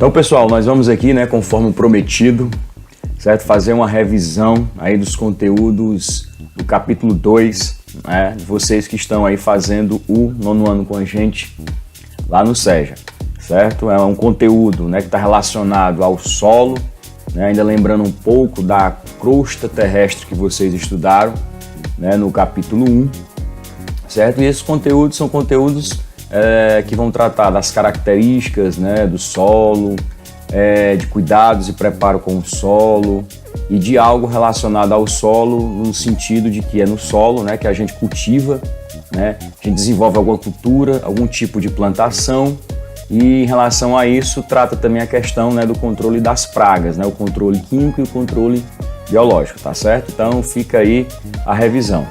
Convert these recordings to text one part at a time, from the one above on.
Então, pessoal, nós vamos aqui, né, conforme prometido, certo? Fazer uma revisão aí dos conteúdos do capítulo 2, né? Vocês que estão aí fazendo o 9º ano com a gente lá no SEJA, certo? É um conteúdo, né, que está relacionado ao solo, né? Ainda lembrando um pouco da crosta terrestre que vocês estudaram, né, no capítulo 1, certo? E esses conteúdos são conteúdos que vão tratar das características, né, do solo, de cuidados e preparo com o solo e de algo relacionado ao solo no sentido de que é no solo, né, que a gente cultiva, né, a gente desenvolve alguma cultura, algum tipo de plantação e em relação a isso trata também a questão, né, do controle das pragas, né, o controle químico e o controle biológico, tá certo? Então fica aí a revisão.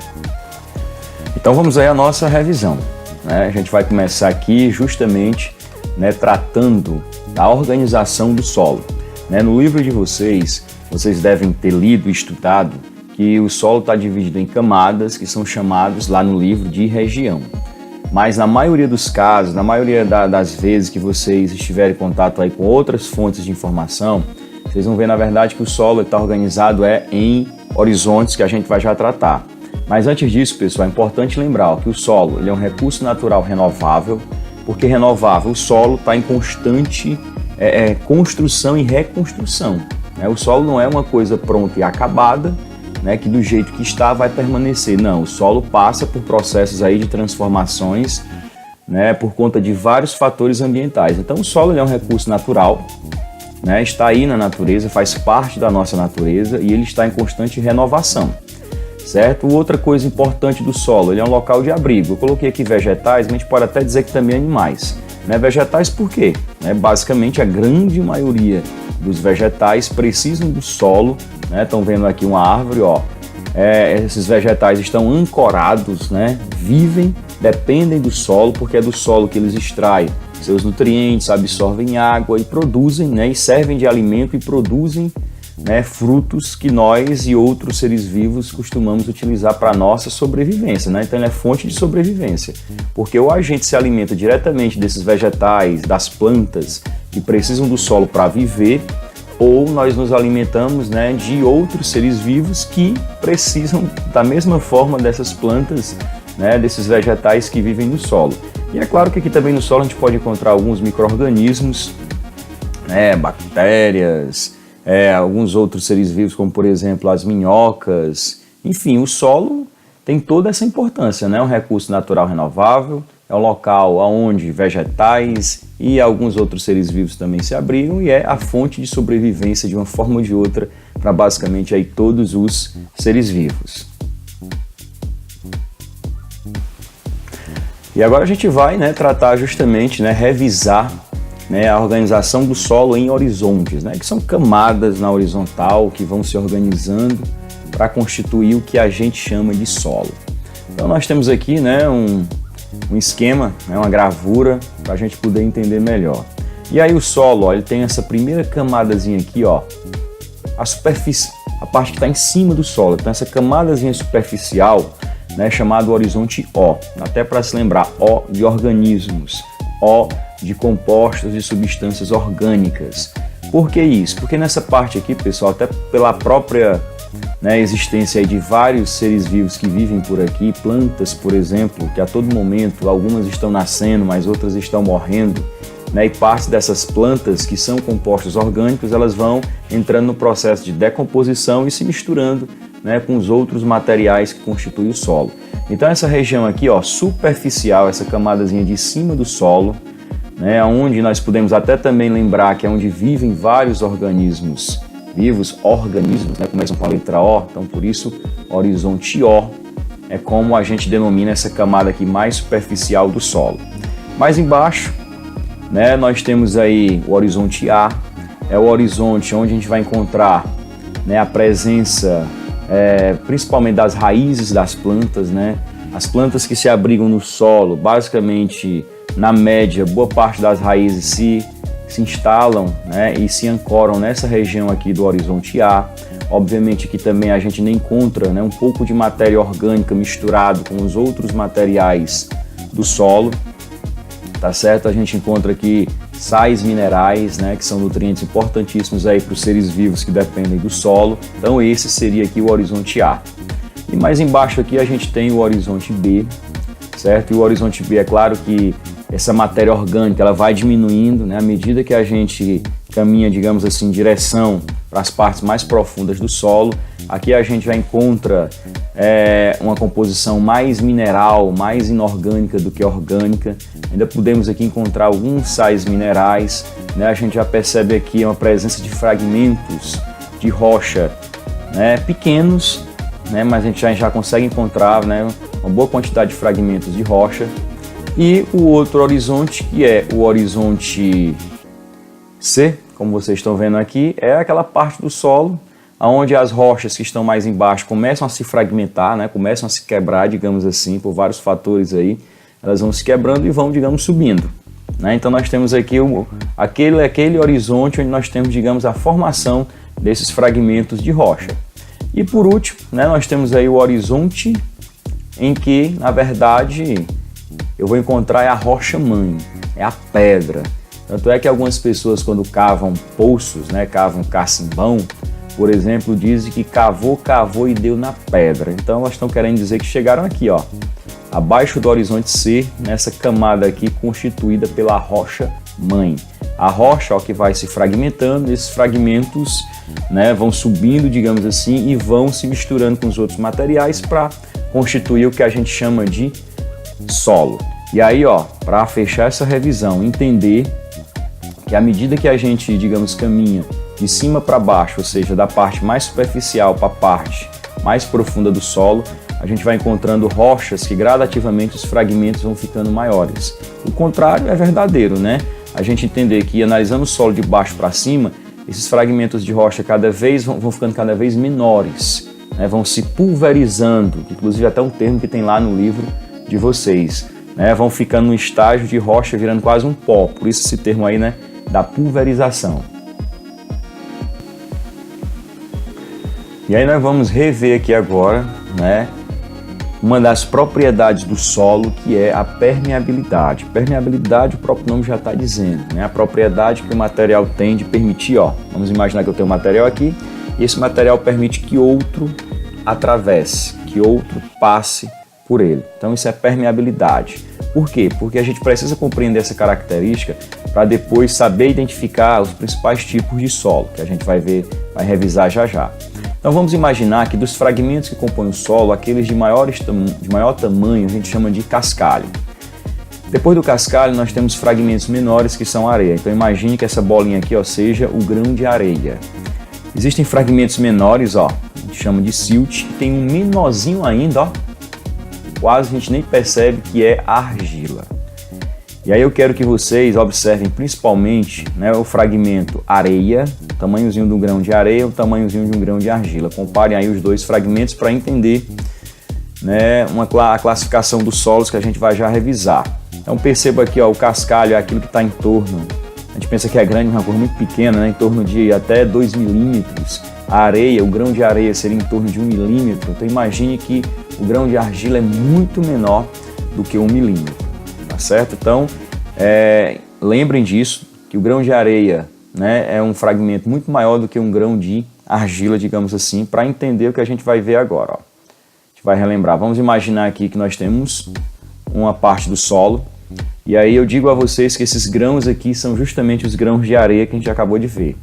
Então vamos aí à nossa revisão. A gente vai começar aqui justamente, né, tratando da organização do solo. No livro de vocês devem ter lido e estudado que o solo está dividido em camadas que são chamados lá no livro de região. Mas na maioria dos casos, na maioria das vezes que vocês estiverem em contato aí com outras fontes de informação, vocês vão ver na verdade que o solo está organizado em horizontes que a gente vai já tratar. Mas antes disso, pessoal, é importante lembrar que o solo ele é um recurso natural renovável, porque renovável, o solo está em constante construção e reconstrução. O solo não é uma coisa pronta e acabada, né, que do jeito que está vai permanecer. Não, o solo passa por processos aí de transformações, né, por conta de vários fatores ambientais. Então o solo ele é um recurso natural, né, está aí na natureza, faz parte da nossa natureza e ele está em constante renovação. Certo? Outra coisa importante do solo, ele é um local de abrigo. Eu coloquei aqui vegetais, mas a gente pode até dizer que também animais. Vegetais por quê? Basicamente a grande maioria dos vegetais precisam do solo. Estão vendo aqui uma árvore, ó. Esses vegetais estão ancorados, vivem, dependem do solo, porque é do solo que eles extraem seus nutrientes, absorvem água e produzem, e servem de alimento e produzem frutos que nós e outros seres vivos costumamos utilizar para a nossa sobrevivência, Então ele é fonte de sobrevivência, porque ou a gente se alimenta diretamente desses vegetais, das plantas que precisam do solo para viver, ou nós nos alimentamos de outros seres vivos que precisam da mesma forma dessas plantas, desses vegetais que vivem no solo. E é claro que aqui também no solo a gente pode encontrar alguns micro-organismos, bactérias, alguns outros seres vivos, como por exemplo as minhocas. Enfim, o solo tem toda essa importância, É um recurso natural renovável, é um local onde vegetais e alguns outros seres vivos também se abrigam e é a fonte de sobrevivência de uma forma ou de outra para basicamente aí todos os seres vivos. E agora a gente vai tratar justamente, revisar a organização do solo em horizontes, que são camadas na horizontal que vão se organizando para constituir o que a gente chama de solo. Então nós temos aqui um esquema, uma gravura para a gente poder entender melhor. E aí o solo, ó, ele tem essa primeira camadazinha aqui, ó, a superfície, a parte que está em cima do solo. Então essa camadazinha superficial, chamado horizonte O, até para se lembrar, O de organismos, O de compostos e substâncias orgânicas. Por que isso? Porque nessa parte aqui, pessoal, até pela própria existência aí de vários seres vivos que vivem por aqui, plantas, por exemplo, que a todo momento algumas estão nascendo, mas outras estão morrendo, e parte dessas plantas que são compostos orgânicos, elas vão entrando no processo de decomposição e se misturando com os outros materiais que constituem o solo. Então essa região aqui, ó, superficial, essa camadazinha de cima do solo, onde nós podemos até também lembrar que é onde vivem vários organismos vivos, começam com a letra O, então por isso horizonte O é como a gente denomina essa camada aqui mais superficial do solo. Mais embaixo, nós temos aí o horizonte A, é o horizonte onde a gente vai encontrar a presença principalmente das raízes das plantas, as plantas que se abrigam no solo, basicamente na média, boa parte das raízes se instalam e se ancoram nessa região aqui do horizonte A. Obviamente que também a gente nem encontra um pouco de matéria orgânica misturado com os outros materiais do solo, tá certo? A gente encontra aqui sais minerais, né, que são nutrientes importantíssimos aí para os seres vivos que dependem do solo. Então esse seria aqui o horizonte A. E mais embaixo aqui a gente tem o horizonte B, certo? E o horizonte B, é claro que essa matéria orgânica ela vai diminuindo, né, à medida que a gente caminha, digamos assim, em direção para as partes mais profundas do solo. Aqui a gente já encontra uma composição mais mineral, mais inorgânica do que orgânica. Ainda podemos aqui encontrar alguns sais minerais, né? A gente já percebe aqui uma presença de fragmentos de rocha, né, pequenos, né, mas a gente já consegue encontrar, né, uma boa quantidade de fragmentos de rocha. E o outro horizonte, que é o horizonte C, como vocês estão vendo aqui, é aquela parte do solo onde as rochas que estão mais embaixo começam a se fragmentar, né, começam a se quebrar, digamos assim, por vários fatores aí. Elas vão se quebrando e vão, digamos, subindo, né? Então nós temos aqui aquele horizonte onde nós temos, digamos, a formação desses fragmentos de rocha. E por último, né, nós temos aí o horizonte em que, na verdade, eu vou encontrar a rocha-mãe, é a pedra. Tanto é que algumas pessoas, quando cavam poços, né, cavam cassimbão, por exemplo, dizem que cavou e deu na pedra. Então elas estão querendo dizer que chegaram aqui, ó, abaixo do horizonte C, nessa camada aqui constituída pela rocha-mãe. A rocha, ó, que vai se fragmentando, esses fragmentos, né, vão subindo, digamos assim, e vão se misturando com os outros materiais para constituir o que a gente chama de solo. E aí, ó, para fechar essa revisão, entender que à medida que a gente, digamos, caminha de cima para baixo, ou seja, da parte mais superficial para a parte mais profunda do solo, a gente vai encontrando rochas que gradativamente os fragmentos vão ficando maiores. O contrário é verdadeiro, né? A gente entender que analisando o solo de baixo para cima, esses fragmentos de rocha vão ficando cada vez menores, né? Vão se pulverizando, inclusive até um termo que tem lá no livro de vocês, né? Vão ficando no estágio de rocha virando quase um pó, por isso esse termo aí, né, da pulverização. E aí nós vamos rever aqui agora, né, uma das propriedades do solo, que é a permeabilidade. Permeabilidade, o próprio nome já está dizendo, né, a propriedade que o material tem de permitir, ó, vamos imaginar que eu tenho um material aqui, e esse material permite que outro atravesse, que outro passe por ele. Então isso é permeabilidade. Por quê? Porque a gente precisa compreender essa característica para depois saber identificar os principais tipos de solo, que a gente vai ver, vai revisar já já. Então vamos imaginar que dos fragmentos que compõem o solo, aqueles de maior tamanho a gente chama de cascalho. Depois do cascalho nós temos fragmentos menores que são areia. Então imagine que essa bolinha aqui, ó, seja o grão de areia. Existem fragmentos menores, ó, a gente chama de silt, e tem um menorzinho ainda, ó, quase a gente nem percebe, que é a argila. E aí eu quero que vocês observem principalmente, né, o fragmento areia, o tamanhozinho de um grão de areia, o tamanhozinho de um grão de argila. Comparem aí os dois fragmentos para entender, né, a classificação dos solos que a gente vai já revisar. Então perceba aqui, ó, o cascalho é aquilo que está em torno, a gente pensa que é grande, mas é uma coisa muito pequena, né, em torno de até 2 milímetros. A areia, o grão de areia seria em torno de 1 milímetro. Então imagine que o grão de argila é muito menor do que 1 milímetro, tá certo? Então lembrem disso, que o grão de areia, né, é um fragmento muito maior do que um grão de argila, digamos assim, para entender o que a gente vai ver agora, ó. A gente vai relembrar. Vamos imaginar aqui que nós temos uma parte do solo, e aí eu digo a vocês que esses grãos aqui são justamente os grãos de areia que a gente acabou de ver.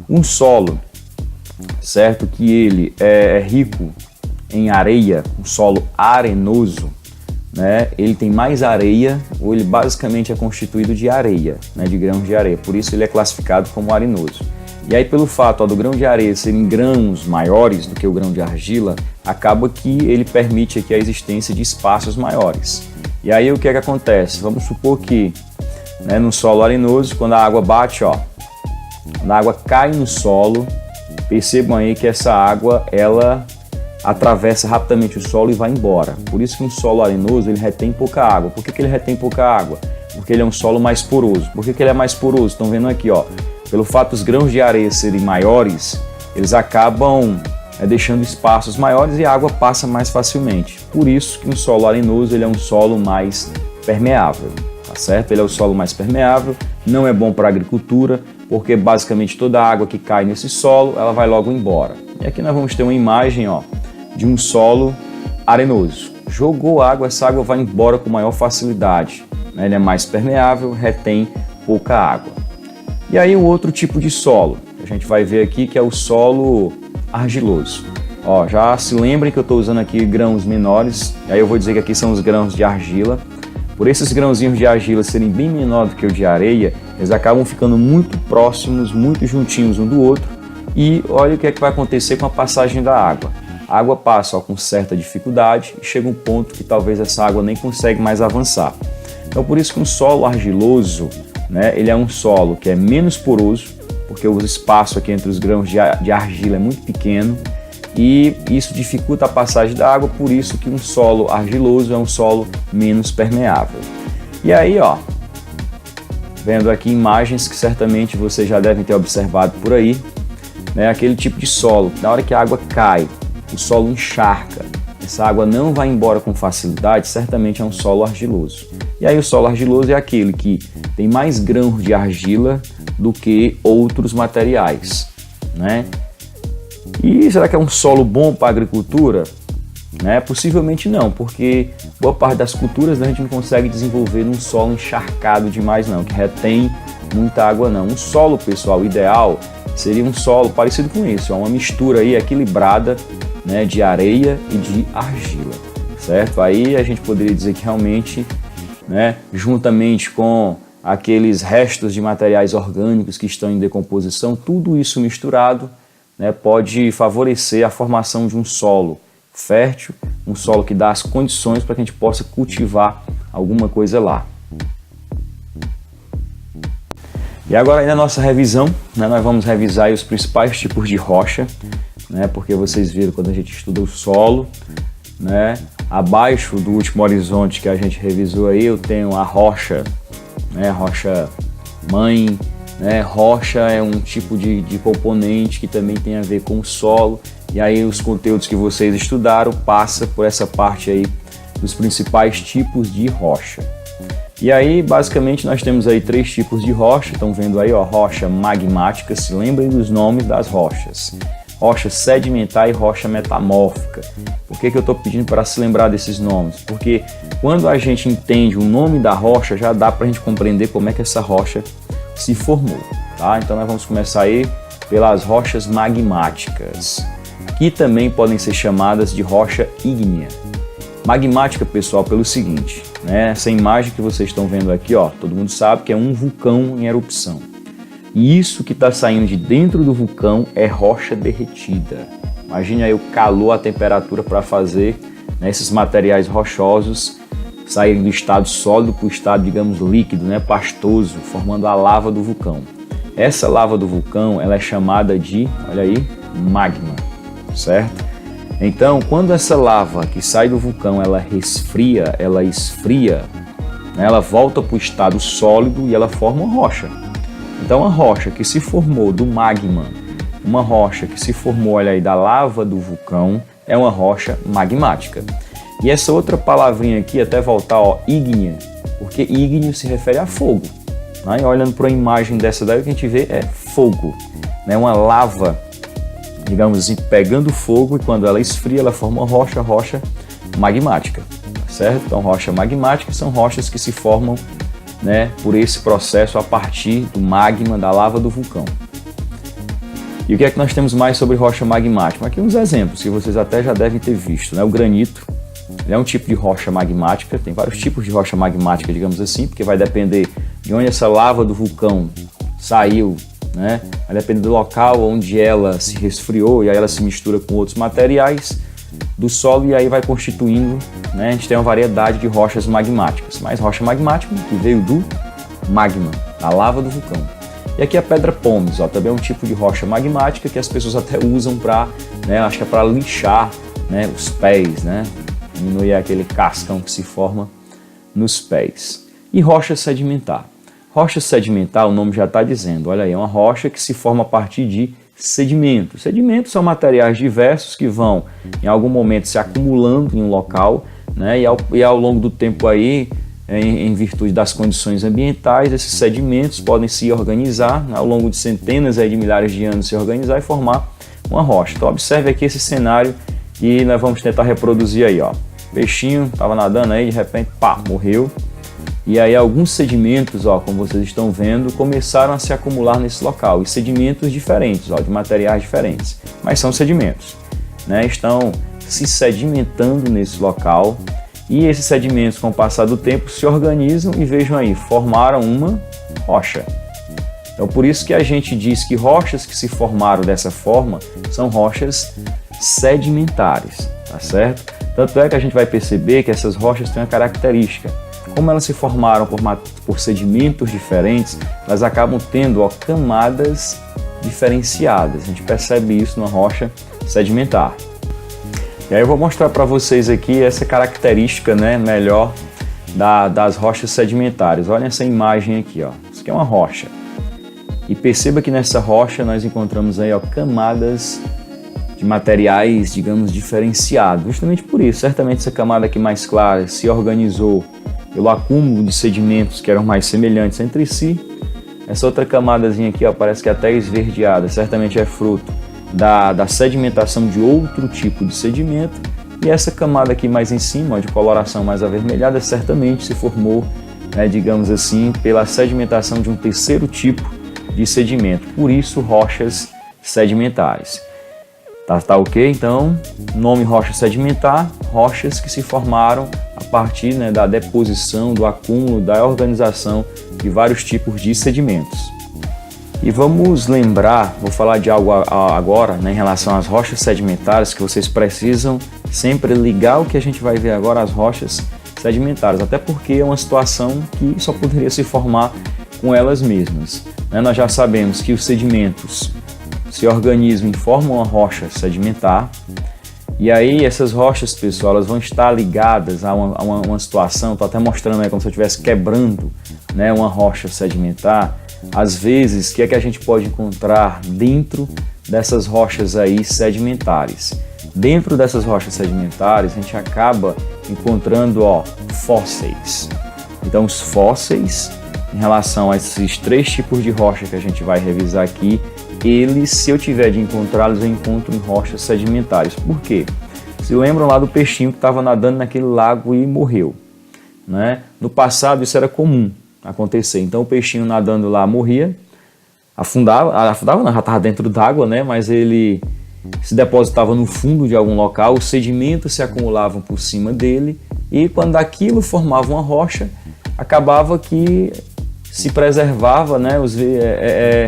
Um solo, certo, que ele é rico em areia, um solo arenoso, né, ele tem mais areia, ou ele basicamente é constituído de areia, né, de grãos de areia, por isso ele é classificado como arenoso. E aí pelo fato, ó, do grão de areia serem grãos maiores do que o grão de argila, acaba que ele permite aqui a existência de espaços maiores. E aí o que é que acontece? Vamos supor que, né, no solo arenoso, quando a água bate, ó, quando a água cai no solo, percebam aí que essa água, ela atravessa rapidamente o solo e vai embora. Por isso que um solo arenoso, ele retém pouca água. Por que ele retém pouca água? Porque ele é um solo mais poroso. Por que ele é mais poroso? Estão vendo aqui, ó, pelo fato dos grãos de areia serem maiores, eles acabam deixando espaços maiores e a água passa mais facilmente. Por isso que um solo arenoso, ele é um solo mais permeável, tá certo? Ele é o solo mais permeável, não é bom para a agricultura, porque basicamente toda a água que cai nesse solo, ela vai logo embora. E aqui nós vamos ter uma imagem, ó, de um solo arenoso. Jogou água, essa água vai embora com maior facilidade, né? Ele é mais permeável, retém pouca água. E aí o outro tipo de solo, que a gente vai ver aqui, que é o solo argiloso. Ó, já se lembrem que eu estou usando aqui grãos menores, aí eu vou dizer que aqui são os grãos de argila. Por esses grãozinhos de argila serem bem menores do que o de areia, eles acabam ficando muito próximos, muito juntinhos um do outro. E olha o que é que vai acontecer com a passagem da água. A água passa, ó, com certa dificuldade e chega um ponto que talvez essa água nem consegue mais avançar. Então por isso que um solo argiloso, né, ele é um solo que é menos poroso, porque o espaço aqui entre os grãos de argila é muito pequeno e isso dificulta a passagem da água, por isso que um solo argiloso é um solo menos permeável. E aí, ó, vendo aqui imagens que certamente vocês já devem ter observado por aí, né, aquele tipo de solo, na hora que a água cai, o solo encharca, essa água não vai embora com facilidade, certamente é um solo argiloso. E aí o solo argiloso é aquele que tem mais grãos de argila do que outros materiais, né? E será que é um solo bom para a agricultura? Né? Possivelmente não, porque boa parte das culturas, né, a gente não consegue desenvolver num solo encharcado demais não, que retém muita água não. Um solo, pessoal, ideal seria um solo parecido com esse, uma mistura aí equilibrada, né, de areia e de argila, certo? Aí a gente poderia dizer que realmente, né, juntamente com aqueles restos de materiais orgânicos que estão em decomposição, tudo isso misturado, né, pode favorecer a formação de um solo fértil, um solo que dá as condições para que a gente possa cultivar alguma coisa lá. E agora aí na nossa revisão, né, nós vamos revisar aí os principais tipos de rocha, né, porque vocês viram quando a gente estuda o solo, né, abaixo do último horizonte que a gente revisou aí, eu tenho a rocha, né, rocha mãe, né, rocha é um tipo de componente que também tem a ver com o solo, e aí os conteúdos que vocês estudaram passa por essa parte aí dos principais tipos de rocha. E aí basicamente nós temos aí 3 tipos de rocha, estão vendo aí, ó, rocha magmática, se lembrem dos nomes das rochas. Rocha sedimentar e rocha metamórfica. Por que eu estou pedindo para se lembrar desses nomes? Porque quando a gente entende o nome da rocha, já dá para a gente compreender como é que essa rocha se formou, tá? Então nós vamos começar aí pelas rochas magmáticas, que também podem ser chamadas de rocha ígnea. Magmática, pessoal, pelo seguinte, né? Essa imagem que vocês estão vendo aqui, ó, todo mundo sabe que é um vulcão em erupção. E isso que está saindo de dentro do vulcão é rocha derretida. Imagine aí o calor, a temperatura para fazer, né, esses materiais rochosos saírem do estado sólido para o estado, digamos, líquido, né, pastoso, formando a lava do vulcão. Essa lava do vulcão, ela é chamada de, olha aí, magma, certo? Então, quando essa lava que sai do vulcão, ela resfria, ela esfria, né, ela volta para o estado sólido e ela forma uma rocha. Então, a rocha que se formou do magma, uma rocha que se formou, olha aí, da lava do vulcão, é uma rocha magmática. E essa outra palavrinha aqui, até voltar, ó, ígnea, porque ígneo se refere a fogo. Né? E olhando para a imagem dessa daí, o que a gente vê é fogo, né? Uma lava, digamos assim, pegando fogo, e quando ela esfria, ela forma uma rocha magmática, certo? Então, rocha magmática são rochas que se formam, né, por esse processo a partir do magma, da lava do vulcão. E o que é que nós temos mais sobre rocha magmática? Aqui uns exemplos que vocês até já devem ter visto, né? O granito, ele é um tipo de rocha magmática, tem vários tipos de rocha magmática, digamos assim, porque vai depender de onde essa lava do vulcão saiu, né? Vai depender do local onde ela se resfriou e aí ela se mistura com outros materiais do solo e aí vai constituindo, né? A gente tem uma variedade de rochas magmáticas, mas rocha magmática que veio do magma, da lava do vulcão. E aqui a pedra pómez, ó, também é um tipo de rocha magmática que as pessoas até usam para, né, acho que é para lixar, né, os pés, né, diminuir aquele cascão que se forma nos pés. E rocha sedimentar. Rocha sedimentar, o nome já está dizendo, olha aí, é uma rocha que se forma a partir de sedimentos. Sedimentos são materiais diversos que vão, em algum momento, se acumulando em um local, né, e ao longo do tempo aí, em virtude das condições ambientais, esses sedimentos podem se organizar, ao longo de centenas de milhares de anos, se organizar e formar uma rocha. Então observe aqui esse cenário e nós vamos tentar reproduzir aí, ó. Peixinho estava nadando aí, de repente, pá, morreu. E aí alguns sedimentos, ó, como vocês estão vendo, começaram a se acumular nesse local. E sedimentos diferentes, ó, de materiais diferentes, mas são sedimentos, né? Estão se sedimentando nesse local. E esses sedimentos, com o passar do tempo, se organizam e vejam aí, formaram uma rocha. Então por isso que a gente diz que rochas que se formaram dessa forma são rochas sedimentares, tá certo? Tanto é que a gente vai perceber que essas rochas têm uma característica. Como elas se formaram por sedimentos diferentes, elas acabam tendo, ó, camadas diferenciadas. A gente percebe isso na rocha sedimentar. E aí eu vou mostrar para vocês aqui essa característica, né, melhor das rochas sedimentares. Olha essa imagem aqui, ó. Isso aqui é uma rocha. E perceba que nessa rocha nós encontramos aí, ó, camadas de materiais, digamos, diferenciados. Justamente por isso, certamente essa camada aqui mais clara se organizou pelo acúmulo de sedimentos que eram mais semelhantes entre si. Essa outra camadazinha aqui, ó, parece que é até esverdeada, certamente é fruto da sedimentação de outro tipo de sedimento. E essa camada aqui mais em cima, ó, de coloração mais avermelhada, certamente se formou, né, digamos assim, pela sedimentação de um terceiro tipo de sedimento. Por isso, rochas sedimentares. Tá ok? Então, nome rocha sedimentar, rochas que se formaram a partir, né, da deposição, do acúmulo, da organização de vários tipos de sedimentos. E vamos lembrar, vou falar de algo agora, né, em relação às rochas sedimentares, que vocês precisam sempre ligar o que a gente vai ver agora às rochas sedimentares, até porque é uma situação que só poderia se formar com elas mesmas, né? Nós já sabemos que os sedimentos se organizam e formam uma rocha sedimentar, e aí essas rochas, pessoal, elas vão estar ligadas a uma situação, estou até mostrando aí como se eu estivesse quebrando, né, uma rocha sedimentar. Às vezes, o que é que a gente pode encontrar dentro dessas rochas aí sedimentares? Dentro dessas rochas sedimentares, a gente acaba encontrando, ó, fósseis. Então, os fósseis, em relação a esses três tipos de rocha que a gente vai revisar aqui, eles, se eu tiver de encontrá-los, eu encontro em rochas sedimentares. Por quê? Se lembram lá do peixinho que estava nadando naquele lago e morreu, né? No passado isso era comum acontecer. Então o peixinho nadando lá morria, afundava não, já estava dentro d'água, né? Mas ele se depositava no fundo de algum local, os sedimentos se acumulavam por cima dele e quando aquilo formava uma rocha, acabava que se preservava, né, os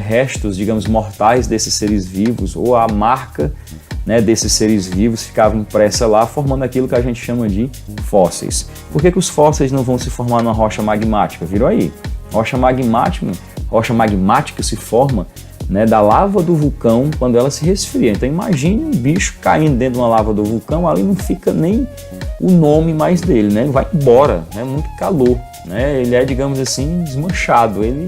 restos, digamos, mortais desses seres vivos, ou a marca, né, desses seres vivos ficava impressa lá, formando aquilo que a gente chama de fósseis. Por que os fósseis não vão se formar numa rocha magmática? Viram aí? Rocha magmática se forma, né, da lava do vulcão quando ela se resfria. Então imagine um bicho caindo dentro de uma lava do vulcão, ali não fica nem o nome mais dele, né? Ele vai embora, né? Muito calor, né? Ele é, digamos assim, desmanchado, ele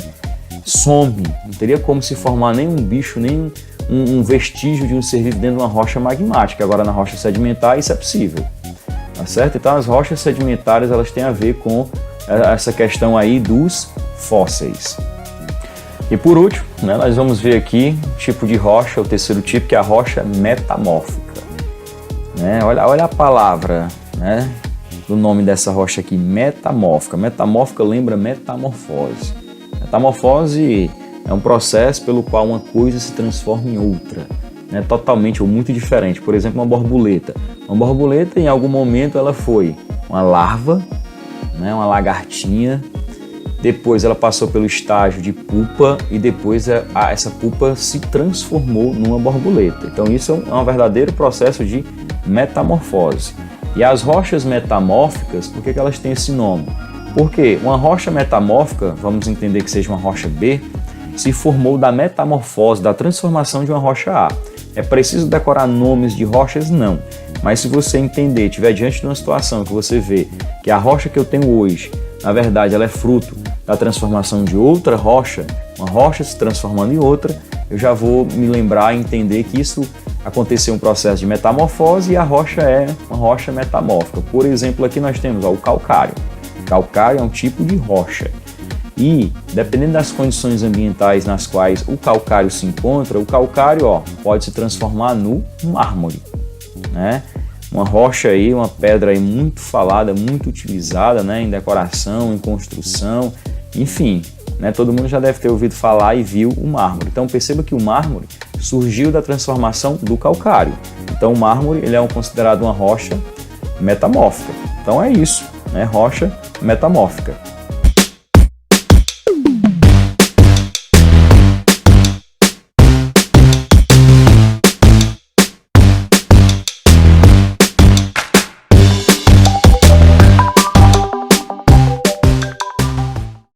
some, não teria como se formar nem um bicho, nem um vestígio de um ser vivo dentro de uma rocha magmática. Agora na rocha sedimentar isso é possível, tá certo? Então as rochas sedimentares, elas têm a ver com essa questão aí dos fósseis. E por último, né, nós vamos ver aqui um tipo de rocha, o terceiro tipo, que é a rocha metamórfica, né? Olha a palavra, né, do nome dessa rocha aqui, metamórfica. Metamórfica lembra metamorfose. Metamorfose é um processo pelo qual uma coisa se transforma em outra, né, totalmente ou muito diferente. Por exemplo, uma borboleta. Uma borboleta, em algum momento, ela foi uma larva, né, uma lagartinha. Depois ela passou pelo estágio de pupa e depois essa pupa se transformou numa borboleta. Então isso é um verdadeiro processo de metamorfose. E as rochas metamórficas, por que elas têm esse nome? Porque uma rocha metamórfica, vamos entender que seja uma rocha B, se formou da metamorfose, da transformação de uma rocha A. É preciso decorar nomes de rochas? Não. Mas se você entender, estiver diante de uma situação que você vê que a rocha que eu tenho hoje, na verdade, ela é fruto da transformação de outra rocha, uma rocha se transformando em outra, eu já vou me lembrar e entender que isso aconteceu um processo de metamorfose e a rocha é uma rocha metamórfica. Por exemplo, aqui nós temos, ó, o calcário. Calcário é um tipo de rocha. E, dependendo das condições ambientais nas quais o calcário se encontra, o calcário pode se transformar no mármore, né? Uma rocha aí, uma pedra aí muito falada, muito utilizada, né, em decoração, em construção, enfim, né, todo mundo já deve ter ouvido falar e viu o mármore. Então perceba que o mármore surgiu da transformação do calcário. Então o mármore ele é considerado uma rocha metamórfica. Então é isso, né, rocha metamórfica.